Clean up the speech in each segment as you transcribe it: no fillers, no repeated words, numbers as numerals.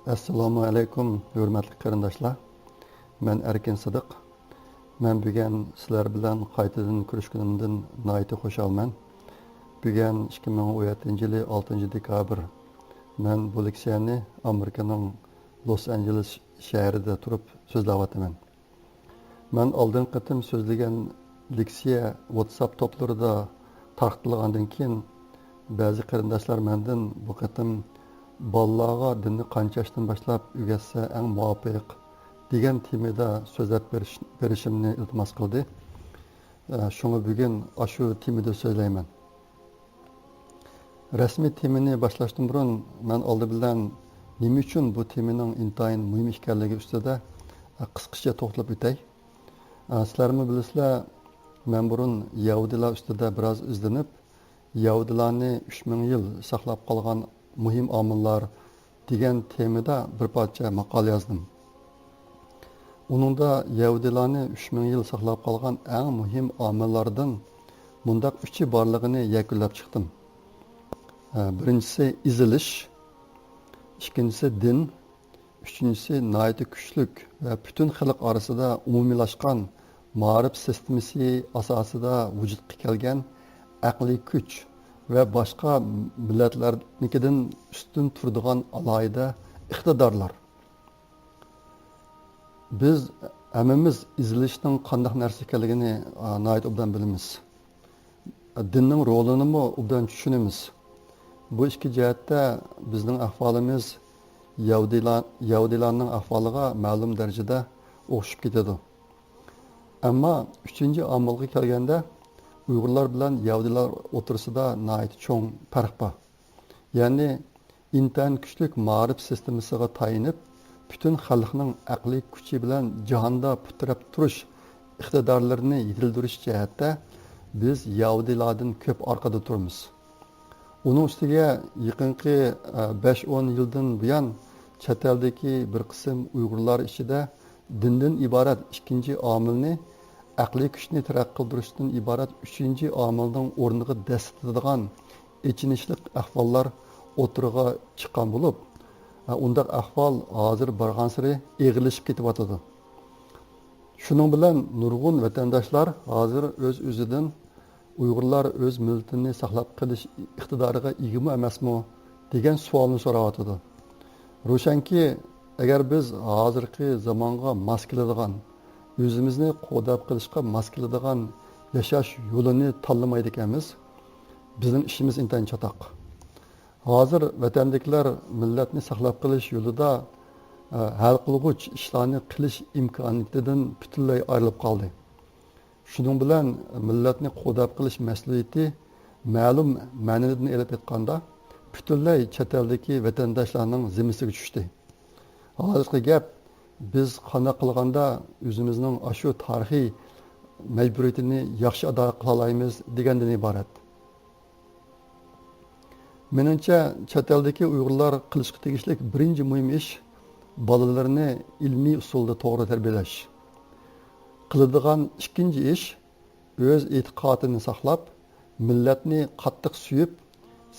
Assalomu alaykum, hurmatli qarindoshlar. Men Erkin Sidiq. Men bugun sizlar bilan qaytadan ko'rishganimdan nihoyatda xursandman. Bugun 2017 yil 6 dekabr. Men bu leksiyani Amerikaning Los Angeles shahrida turib so'zlayapman. Men oldin qatim so'zlagan leksiya WhatsApp to'plarida tarqatilgandan keyin ba'zi qarindoshlar mendan bu qatim bolalarga dinni qancha yoshdan boshlab o'rgatsa eng muvofiq degan temada so'zlab berishimni iltimos qildi. Shunga bugun shu temada so'zlayman. Rasmiy temani boshlashdan burun men oldi bilan nima uchun bu temaning intayin muhim ekanligi ustida qisqacha to'xtalib o'tay. Sizlarmi bilasizlar, men burun Yahudilar ustida biroz izlanib, Yahudilarni 3000 yil saqlab qolgan muhim omillar degan temada bir parcha maqola yozdim. Uningda Yahudilarni 3000 yil saqlab qolgan eng muhim omillardan mundaq 3 borligini yakunlab chiqdim. Birinchisi izilish, ikkinchisi din, uchinchisi nihoyat kuchlik va butun xalq orasida umumiylashgan ma'rif sistemasi asosida vujudga kelgan aqliy kuch ve başka milletlernikinden üstün turduğan alayda iqtidorlar. Biz hammamiz izilishning qanday narsa ekanligini nihoyat obdan bilamiz. Dinning rolini mi obdan tushunamiz. Bu ikki jihatda bizning ahvolimiz Yahudilarning ahvoliga ma'lum darajada o'xshab ketadi. Ammo 3-omilga kelganda Uyg'urlar bilan Yahudilar o'tirsida nihoyat cho'ng farq bor. Ya'ni intayin kuchli ma'rif sistemasiga tayinib, butun xalqning aqliy kuchi bilan jahonda putirab turish iqtidorlarini yetildirish jihatda biz Yahudilardan ko'p orqada turamiz. Uning ustiga yaqinqi 5-10 yildan buyon chet eldagi bir qism Uyg'urlar ichida dindan iborat ikkinchi omilni aqliy kuchni taraqqiy qildirishdan iborat 3-omilning o'rniga dastadigan ichinishlik ahvollar o'tirg'a chiqqan bo'lib, undaq ahvol hozir borgan sari eg'ilishib ketyotdi. Shuning bilan nurg'un vatandoshlar hozir o'z-o'zidan Uyg'urlar o'z millatini saqlab qolish iqtidoriga egami emasmi degan savolni so'rayotdi. Ro'shanki, agar biz hozirgi zamonga mos keladigan o'zimizni qo'dab qilishga mos keladigan yashash yo'lini tanlamaydi ekanmiz, bizning ishimiz intayin chatoq. Hozir vatandagilar millatni saqlab qolish yo'lida hal qilg'uch ishlarni qilish imkonidan butunlay ayrilib qoldi. Shuning bilan millatni qo'dab qilish mas'uliyati ma'lum ma'nodan elib aytganda butunlay chet eldagi vatandoshlarning zimmasiga tushdi. Hozirgi gap biz qanday qilganda o'zimizning shu tarixiy majburiyatini yaxshi ado qila olamiz degandan iborat. Menimcha chet eldagi Uyg'urlar qilishga tegishli birinchi muhim ish bolalarni ilmiy usulda to'g'ri tarbiyalash. Qiladigan ikkinchi ish o'z e'tiqodini saqlab, millatni qattiq suyib,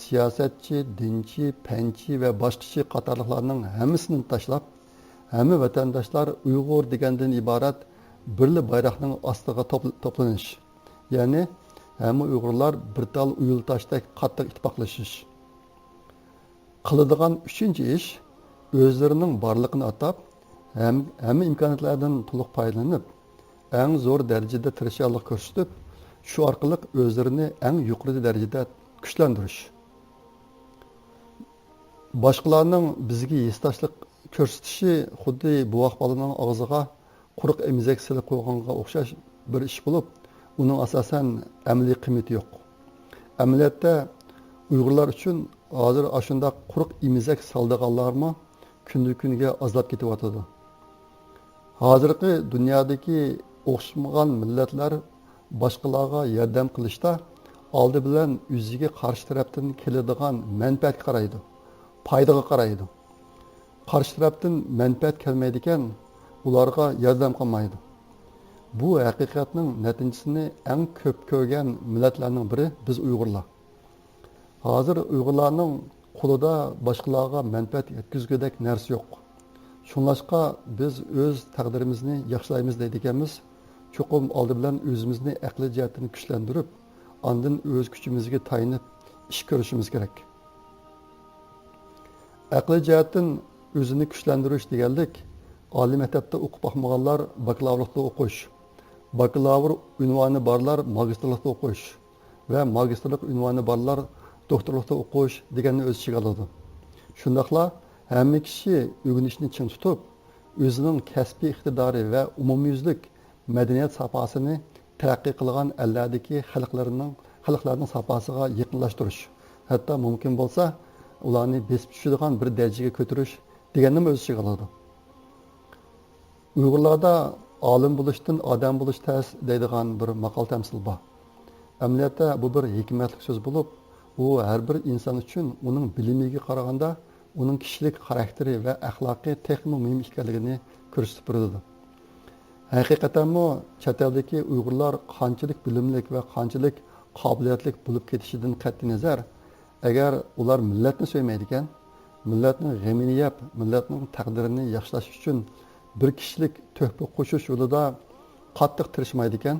siyosatchi, dinchi, fanchi va boshqachi qatorliqlarning hammasini tashlab, hamma vatandoshlar Uyg'ur degandan iborat birli bayroqning ostiga to'planish. Ya'ni hamma Uyg'urlar bir tal uyultashdek qattiq ittifoqlashish. Qiladigan uchinchi ish o'zlarining borlig'ini atab, hamma imkoniyatlardan to'liq foydalanib, eng zo'r darajada tirishchilik ko'rsatib, shu orqali o'zlarini eng yuqori darajada kuchlantirish. Boshqalarning bizga yestashlik ko'rsatishi xuddi buvoq bolaning og'ziga quruq emizak silib qo'yganga o'xshash bir ish bo'lib, uning asosan amaliy qiymati yo'q. Amaliyotda Uyg'urlar uchun hozir shunday quruq emizak soldiganlarmi kun-kunga ozlab ketyotdi. Hozirgi dunyodagi o'xshamagan millatlar boshqalarga yordam qilishda oldi bilan o'ziga qarshi tarafdan keladigan manfaatga qaraydi, foydaga qaraydi. Qarshi tarafdan manfaat kelmaydi ekan, ularga yordam qilmaydi. Bu haqiqatning natijasini eng ko'p ko'rgan millatlarning biri biz Uyg'urlar. Hozir Uyg'urlarning qo'lida boshqalarga manfaat yetkazgudek narsa yo'q. Shunlashqa biz o'z taqdirimizni yaxshilaymiz deydiganmiz. Cho'qim oldi bilan o'zimizni aqliy jihatdan kuchlantirib, ondan o'z kuchimizga tayanib ish ko'rishimiz kerak. Aqliy jihatdan o'zini kuchlantirish deganlik oliy maktabda o'qib boqmaganlar bakalavriatda o'qish, bakalavr unvoni borlar magistrlikda o'qish va magistrlik unvoni borlar doktorlikda o'qish deganni o'z ichiga oladi. Shundaqla hamma kishi o'rganishni ching tutib, o'zining kasbiy iqtidori va umumyuzlik madaniyat safosini taraqqiy qilgan allardagi xalqlarning safosiga yaqinlashtirish, hatto mumkin bo'lsa ularni besib tushadigan bir darajaga ko'tarish deganni o'z ichiga oladi. Uyg'urlarda olim bo'lishdan odam bo'lish tez deydigan bir maqol tamsil bor. Amaliyotda bu bir hikmatli so'z bo'lib, u har bir inson uchun uning bilimiga qaraganda uning kishilik xarakteri va axloqi texmo muhim ekanligini ko'rsatib beradi. Haqiqatanmi chet eldagi Uyg'urlar qanchalik bilimlik va qanchalik qobiliyatli bo'lib ketishidan qat'iy nazar, agar ular millatni so'ymaydigan, millatning g'amini yeb, millatning taqdirini yaxshilash uchun bir kishilik to'hfa qo'shish yo'lida qattiq tirishmaydigan,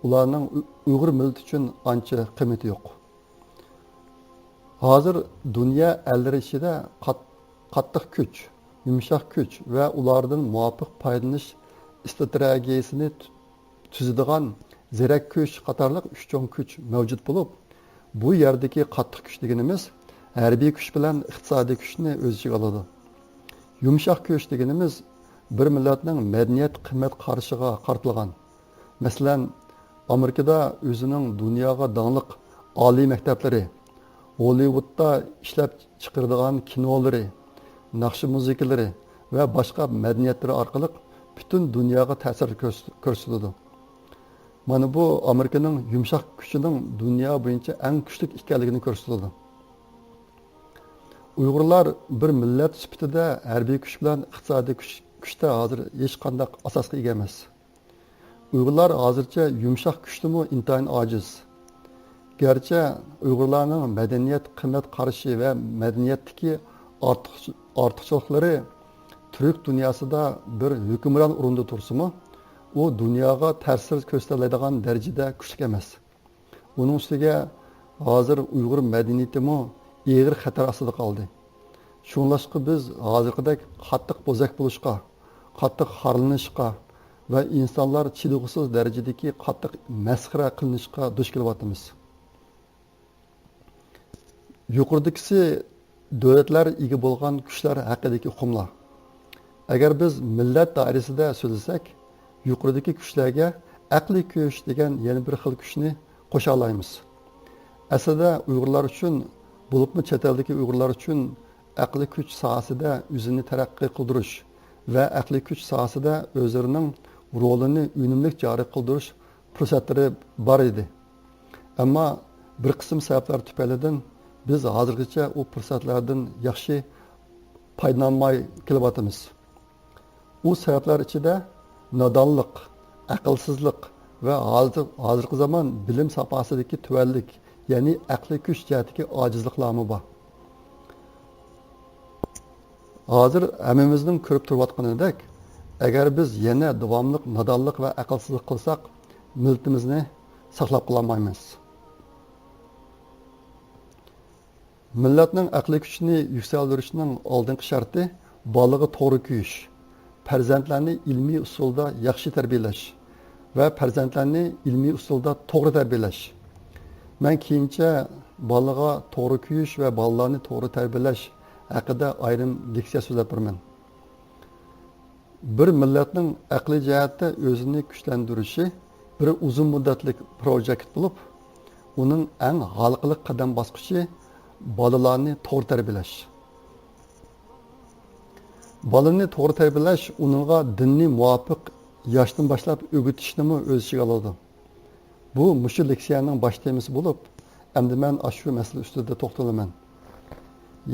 ularning Uyg'ur millati uchun ancha qiymati yo'q. Hozir dunyo allari ichida qattiq kuch, yumshoq kuch va ulardan muvofiq foydalanish strategiyasini tuzadigan zirak kuch qatorliq uch cho'ng kuch mavjud bo'lib, bu yerdagi qattiq kuch deganimiz harbiy kuch bilan iqtisodiy kuchni o'z ichiga oladi. Yumshoq kuch deganimiz bir millatning madaniyat qimmat qarishiga qartilgan. Masalan, Amerikada o'zining dunyoga donliq oliy maktablari, Hollywoodda ishlab chiqaradigan kinolari, naqshi musikalari va boshqa madaniyatlari orqali butun dunyoga ta'sir ko'rsatadi. Mana bu Amerikaning yumshoq kuchining dunyo bo'yicha eng kuchli ekanligini ko'rsatadi. Uyg'urlar bir millat sifatida harbiy kuch bilan iqtisodiy kuchda hozir hech qanday asosga ega emas. Uyg'urlar hozircha yumshoq kuchdimi intayin ojiz. Gerçi Uyg'urlarning madaniyat qimmat qarashi va madaniyatdagi ortiqchilikları Türk dünyasida bir hukmron o'rinda tursimi, u dunyoga ta'sir ko'rsatadigan darajada kuchli emas. Uning ustiga hozir Uyg'ur madaniyatimi eg'ir xatar ostida qoldi. Shunlashqa biz hozirgidek qattiq bo'zak bo'lishga, qattiq xorlanishga va insonlar chidog'isiz darajadagi qattiq masxara qilinishga duch kelyapmiz. Yuqoridagisi davlatlar ega bo'lgan kuchlar haqidagi hukmlar. Agar biz millat doirasida so'zlasak, yuqoridagi kuchlarga aqliy kuch degan yana bir xil kuchni qo'sha olamiz. Aslida Uyg'urlar uchun, bo'libmi chet eldagi Uyg'urlar uchun aqliy kuch sohasida o'zini taraqqiy qildirish va aqliy kuch sohasida o'zlarining rolini unumli joriy qildirish fursatlari bor edi. Ammo bir qism sabablar tufaylidan biz hozirgacha u fursatlardan yaxshi foydalanmay kelyapmiz. U sabablar ichida nodonlik, aqlsizlik va hozirgi zamon bilim sohasidagi tuvanlik, ya'ni aqliy kuch jihatidagi ojizliklarmi bor. Hozir hammamizning ko'rib turayotganidek, agar biz yana davomli nodonlik va aqlsizlik qilsak, millatimizni saqlab qololmaymiz. Millatning aqliy kuchini yuksaltirishning oldingi sharti bolaga to'g'ri kuyish, farzandlarni ilmiy usulda yaxshi tarbiyalash va farzandlarni ilmiy usulda to'g'ri tarbiyalash. Men keyincha bolaga to'g'ri kuyish va bolalarni to'g'ri tarbiyalash haqida ayrim leksiya so'zlab beraman. Bir millatning aqliy jihatda o'zini kuchlantirishi bir uzun muddatlik projekt bo'lib, uning eng xalqlik qadam bosqichi bolalarni to'g'ri tarbiyalash. Bolani to'g'ri tarbiyalash uningga dinni muvofiq yoshdan boshlab o'rgatishni o'z ichiga oladi. Bu mushu leksiyaning bosh temasi bo'lib, endi men shu masala ustida to'xtalaman.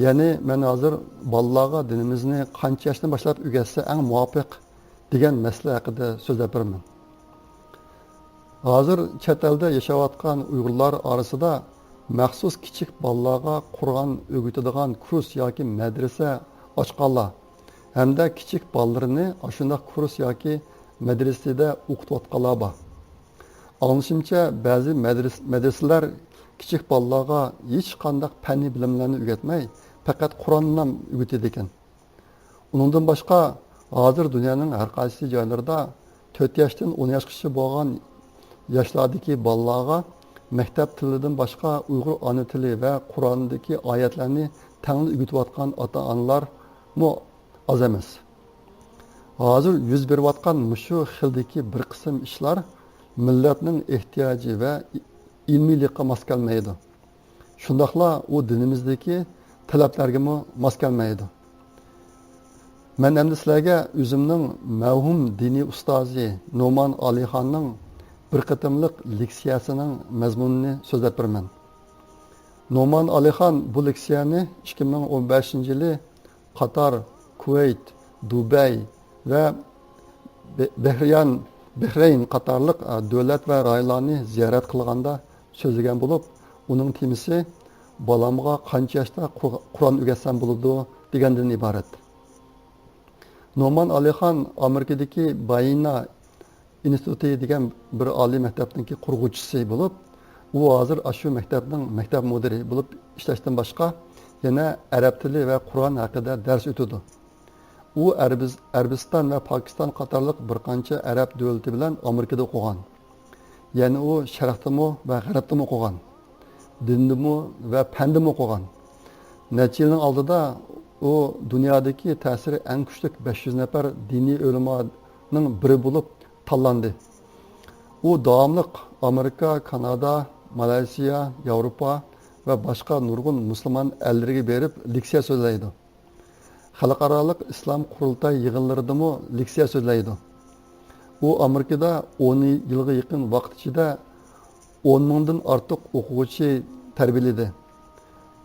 Ya'ni men hozir bolalarga dinimizni qancha yoshdan boshlab o'rgatsa eng muvofiq degan masala haqida so'zlab beraman. Hozir chet elda yashayotgan Uyg'urlar orasida maxsus kichik bolalarga Qur'on o'rgatadigan kurs yoki madrasa ochganlar hamda kichik bolalarni shunday kurs yoki madrasada o'qitayotganlar bor. Anlaşımca bazı medreseler kiçik bolalarga hech qanday fanni bilimlarni o'rgatmay, faqat Qur'onni o'rgatadi ekan. Uningdan boshqa hozir dunyoning har qaysi joylarida 4 yoshdan 10 yoshgacha bo'lgan yoshlardagi bolalarga maktab tilidan boshqa Uyg'ur ona tili va Qur'ondagi oyatlarni tangli o'rgatayotgan ota-onalar mu oz emas. Hozir yuz berayotgan mushu xildagi bir qism ishlar millatning ehtiyoji va ilmiylikqa mos kelmaydi. Shundaqla u dinimizdagi talablarga mos kelmaydi. Men endi sizlarga o'zimning mavhum diniy ustozi No'man Alixonning bir qatimliq leksiyasining mazmunini so'zlab beraman. No'man Alixon bu leksiyani 2015-yili Qatar, Kuveyt, Dubay va Bahrayn qatorliq davlat va rayonlarni ziyorat qilganda so'zlagan bo'lib, uning temasi bolamga qancha yoshda Qur'on o'rgatsam bo'ladi degandan iborat. No'man Alixon Amerikadagi Bayina instituti degan bir oliy maktabningki qurg'uvchisi bo'lib, u hozir shu maktabning maktab mudiri bo'lib ishlashdan boshqa yana arab tili va Qur'on haqida dars o'tadi. U Arabiston va Pokiston qatorliq bir qancha arab davlati bilan Amerikada o'qigan. Ya'ni u sharqdami va g'arbdami o'qigan. Dindimi va fandimi o'qigan. Necha yilning oldida u dunyodagi ta'siri eng kuchli 500 nafar diniy ulamoning biri bo'lib tanlandi. U davomli Amerika, Kanada, Malayziya, Yevropa va boshqa nurg'un musulmon ellariga berib leksiya so'zlaydi. Xalqaro islom qurultay yig'inlaridami leksiya so'zlaydi. U Amerikada 10 yilga yaqin vaqt ichida 10 mingdan ortiq o'quvchi tarbiyaladi.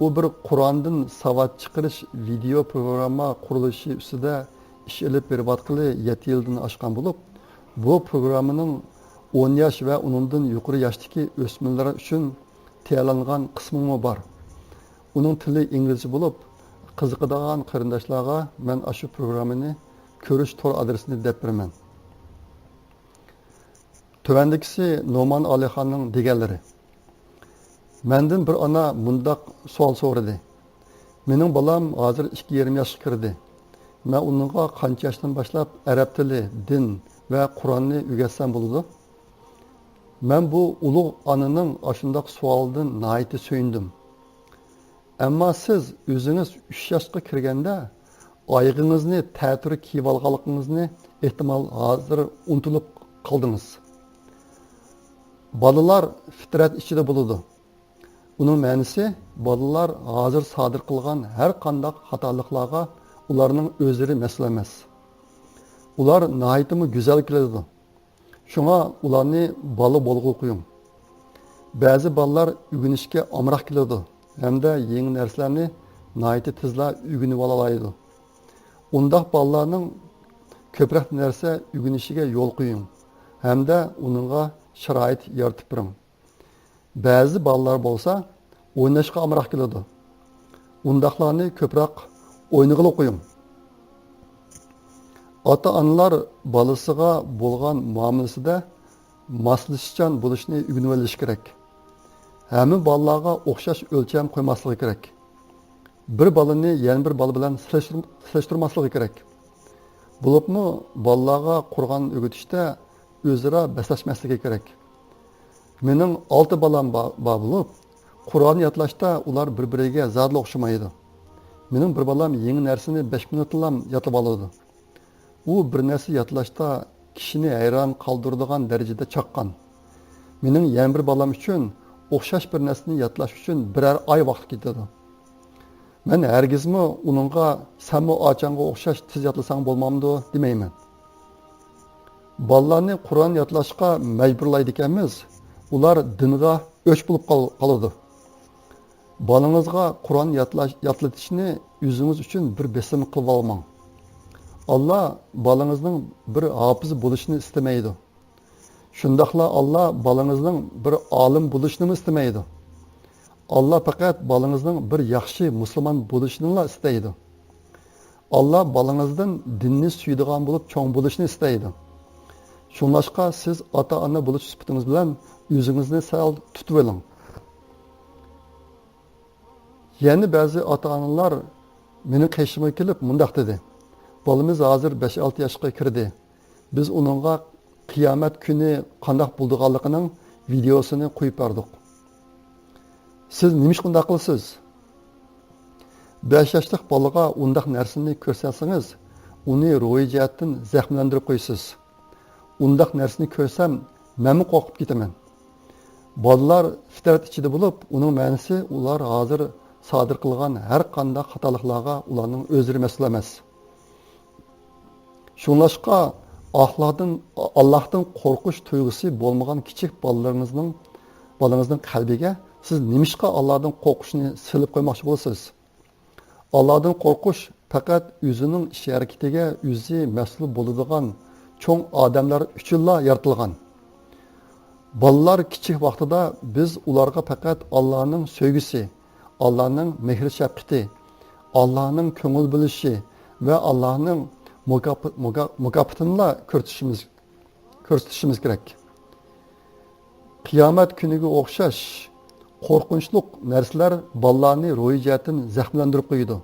U bir Qur'ondan savad chiqarish video programma qurilishi ustida ish olib berayotgani 7 yildan oshgan bo'lib, bu programmaning 10 yosh va undan yuqori yoshdagi o'smirlar uchun tayyorlangan qismi bor. Uning tili inglizcha bo'lib, qiziqadigan qarindoshlarga men shu programmani ko'rish tor adresini deb beraman. Tövəndikisi No'man Alixonning deganlari. Mendan bir ona mundaq savol so'radi. Mening bolam hozir 2,5 yoshga kirdi. Men uningga qancha yoshdan boshlab arab tili, din va Qur'onni o'rgatsam bo'ladi? Men bu ulug' onaning ashundaq savolidan nihoyatda so'yindim. Ammo siz o'zingiz 3 yoshga kirganda oyog'ingizni ta'tir kiyib olganligingizni ehtimol hozir unutilib qoldingiz. Bolalar fitrat ichida bo'ladi. Uning ma'nosi bolalar hozir sodir qilgan har qanday xatoliklarga ularning o'zlari mas'ul emas. Ular nihoyatda go'zal keladi. Shunga ularni bola bo'lg'u qo'ying. Ba'zi bolalar o'rganishga omroq keladi hamda yangi narsalarni nihoyatda tezla o'rganib oladi. Undaq bolalarning ko'proq narsa o'rganishiga yo'l qo'ying hamda uningga sharoit yaratib bering. Ba'zi bolalar bo'lsa o'ynashga omroq keladi. Undaqlarni ko'proq o'ynag'ili qo'ying. Ota-onalar bolasiga bo'lgan muomalasida moslashgan bo'lishni o'rganib olish kerak. Hamma bolalarga o'xshash o'lcham qo'ymasligi kerak. Bir bolani yana bir bola bilan solishtirmasligi kerak. Bo'libmi bolalarga Qur'on o'rgatishda o'zaro baslashmasligi kerak. Mening 6 bolam bor bo'lib, Qur'on yodlashda ular bir-biriga zodli o'xshamaydi. Mening bir bolam yangi narsani 5 minutda yodlab oladi. U bir narsa yodlashda kishini hayron qoldiradigan darajada chaqqan. Mening yana bir bolam uchun o'xshash bir narsani yodlash uchun birer oy vaqt ketadi. Men hargizmi uningga "Sen ochanga o'xshash tez yodlasang bo'lmamdi" demayman. Bolalarni Qur'on yodlashga majburlaydi ekanmiz. Ular dinga o'ch bo'lib qoladi. Bolangizga Qur'on yodlatishni o'zingiz uchun bir besim qilib olmang. Allah balangizning bir hafiz bo'lishini istamaydi. Shundaqla Allah balangizning bir olim bo'lishini istamaydi. Allah faqat balangizning bir yaxshi musulmon bo'lishini istaydi. Allah balangizdan dinni suydigan bo'lib cho'ng bo'lishni istaydi. Shunlashqa siz ota-ona bo'lish sifatingiz bilan o'zingizni sal tutib oling. Yani ba'zi ota-onalar mening qishimga kelib mundaq dedi. Balamiz hozir 5-6 yoshga kirdi. Biz uningga qiyomat kuni qanday bo'ldiganligining videosini qo'yib berdik. Siz nima shunday qilsiz? 5 yoshlik bolaga undaq narsani ko'rsatsangiz, uni ruhiy jihatdan zaxmlantirib qo'ysiz. Undaq narsani ko'rsam, men qo'rqib ketaman. Bolalar fitrat ichida bo'lib, uning ma'nosi ular hozir sodir qilgan har qanday xatoliklarga ularning o'zlari mas'ul emas. Shunlashqa Allohdan qo'rqish tuyg'usi bo'lmagan kichik bolangizning qalbiga siz nimishqa Allohdan qo'rqishni silib qo'ymoqchi bo'lasiz? Allohdan qo'rqish faqat o'zining ish harakatiga o'zi mas'ul bo'ladigan cho'ng odamlar uchunla yaratilgan. Bolalar kichik vaqtida biz ularga faqat Allohning sevgisi, Allohning mehr shafqati, Allohning ko'ngil bilishi va Allohning mukofotini ko'rsatishimiz kerak. Qiyomat kuniga o'xshash qo'rqinchli narsalar bolalarni ruhiy jihatdan zaxmlantirib qo'yadi.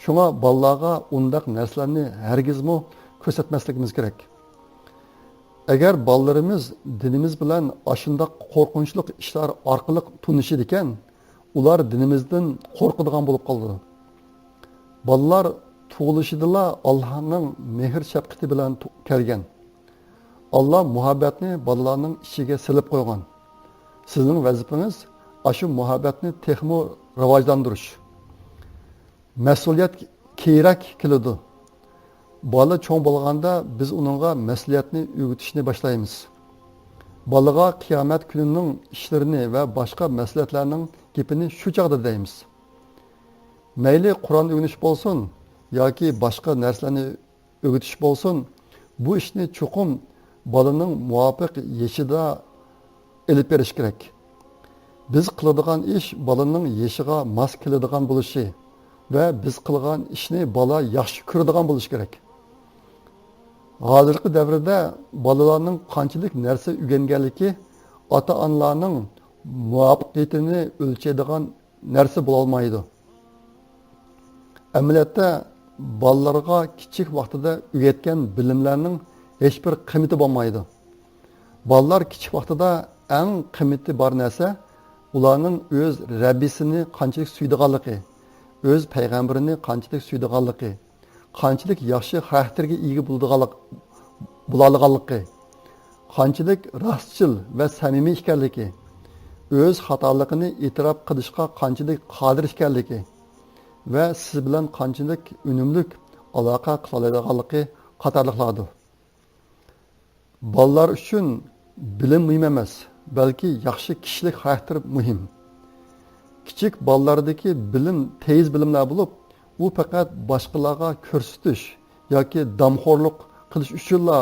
Shunga bolalarga undaq narsalarni hargizmi ko'rsatmasligimiz kerak. Agar bolalarimiz dinimiz bilan ashundaq qo'rqinchli ishlar orqali tunishid ekan, ular dinimizdan qo'rqadigan bo'lib qoladi. Bolalar tug'ilishidala Allohning mehr shafqati bilan kelgan. Allah muhabbatni bolalarning ichiga silib qo'ygan. Sizning vazifangiz ashu muhabbatni texmo rivojlantirish. Mas'uliyat kerak keladi. Bola cho'ng bo'lganda biz uningga mas'uliyatni o'rgatishni boshlaymiz. Bolaga qiyomat kunining ishlarini va boshqa mas'uliyatlarning gapini shu chog'da deymiz. Mayli Qur'on o'rganish bo'lsin yoki boshqa narsalarni o'rgatish bo'lsin, bu ishni cho'qim bolaning muvofiq yeshida elib berish kerak. Biz qiladigan ish bolaning yeshiga mos keladigan bo'lishi va biz qilgan ishni bola yaxshi ko'radigan bo'lishi kerak. Hozirgi davrda bolalarning qanchalik narsa o'rganganligi ota-onalarning muvaffaqiyatini o'lchaydigan narsa bo'la olmaydi. Amaliyotda bolalarga kichik vaqtida o'rgatgan bilimlarning hech bir qiymati bo'lmaydi. Bolalar kichik vaqtida eng qiymati bor narsa ularning o'z Rabbisini qanchalik suydiganligi, o'z payg'ambarini qanchalik suydiganligi, qanchalik yaxshi xarakterga ega bo'ladiganligi, qanchalik rostchil va samimiy ekanligi, o'z xatoligini e'tirof qilishga qanchalik qodir ekanligi va siz bilan qanchalik unumli aloqa qila oladiganligi qatorliqlardir. Bolalar uchun bilim muhim emas, balki yaxshi kishilik xarakter muhim. Kichik bolalardagi bilim tez bilimlar bo'lib, u faqat boshqalarga ko'rsatish yoki damxo'rlik qilish uchunla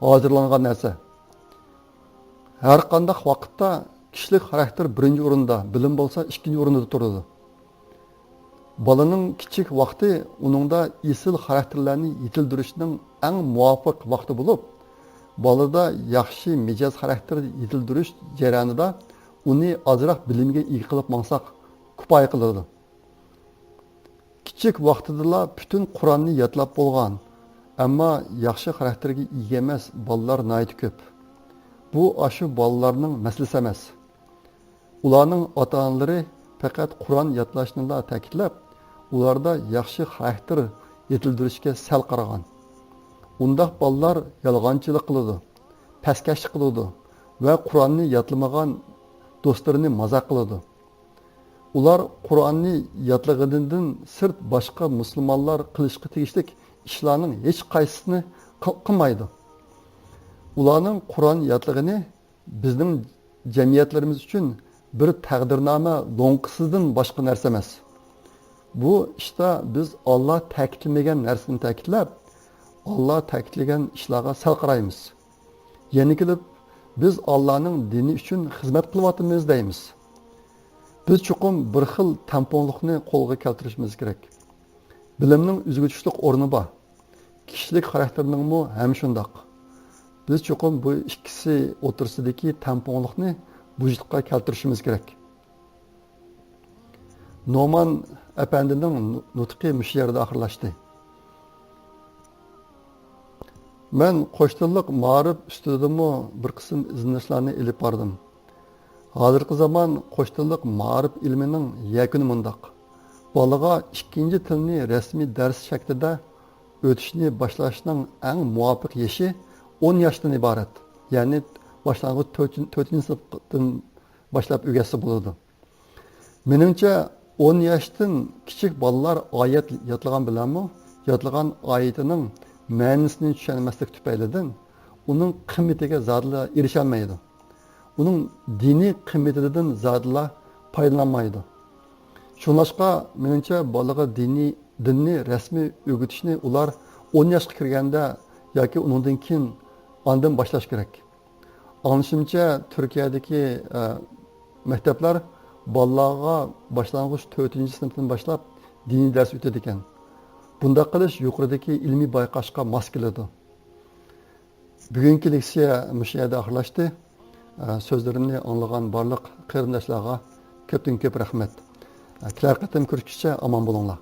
hozirlangan narsa. Har qanday vaqtda kishilik xarakter birinchi o'rinda, bilim bo'lsa ikkinchi o'rinda turadi. Bolaning kichik vaqti uningda esil xarakterlarni yetildirishning eng muvofiq vaqti bo'lib, bolada yaxshi mijoz xarakter yetildirish jarayonida uni ozroq bilimga ega qilib maqsaq kifoya qiladi. Kichik vaqtida butun Qur'onni yodlab bo'lgan, ammo yaxshi xarakterga ega emas bolalar nihoyat ko'p. Bu ashu bolalarning masalasi emas. Ularning ota-onalari faqat Qur'on yodlashni ta'kidlab, ularda yaxshi xarakter yetildirishga sal qaragan. Undaq bolalar yolg'onchilik qiladi, paskashlik qiladi va Qur'onni yodlamagan do'stlarini mazaq qiladi. Ular Qur'onni yodlaganidan sirt boshqa musulmonlar qilishga tegishli ishlarning hech qaysisini qilmaydi. Ularning Qur'on yodlagani bizning jamiyatlarimiz uchun bir taqdirnoma lo'nqisidan boshqa narsa emas. Bu ishda biz Alloh ta'kidlamagan narsani ta'kidlab, Alloh ta'kidlagan ishlarga sal qaraymiz. Yana kelib biz Allohning dini uchun xizmat qilyapmiz deymiz. Biz chuqum bir xil tamponliqni qo'lga keltirishimiz kerak. Bilimning uzg'uchishlik o'rni bor. Kishilik xarakterning ham shundoq. Biz chuqum bu ikkisi o'tirsidagi tamponliqni vujudga keltirishimiz kerak. Noman apandining nutqi mush yerda oxirlashdi. Men qo'shtilliq ma'rif ustidami bir qism izlanishlarni ilib bordim. Hozirgi zaman qo'shtilliq ma'rif ilmining yakuni mundaq. Bolaga ikkinchi tilni rasmiy dars shaklida o'tishni boshlashning eng muvofiq yoshi 10 yoshdan iborat. Ya'ni boshlang'ich 4-sinfdan boshlab o'rgatsa bo'ladi. Menimcha 10 yoshdan kichik bolalar oyat yodlagan bilanmi, yodlagan oyatining ma'nosini tushunmaslik tufaylidan uning qimmatiga zodla erisholmaydi. Uning diniy qimmatidan zodla foydalanmaydi. Shunlashqa menimcha bolaga dinni rasmiy o'rgatishni ular 10 yoshga kirganda yoki undan keyin ondan boshlash kerak. Anlashimcha Turkiyadagi maktablar bolalarga boshlang'ich 4-sinfdan boshlab diniy dars o'tadi ekan. Bunday qilish yuqoridagi ilmiy bayqashga mos keladi. Bugungi leksiya mush yerda oxirlashdi. So'zlarimni anglagan barliq qarindoshlarga ko'pdan ko'p rahmat. Kelar qatim ko'rishguncha omon bo'linglar.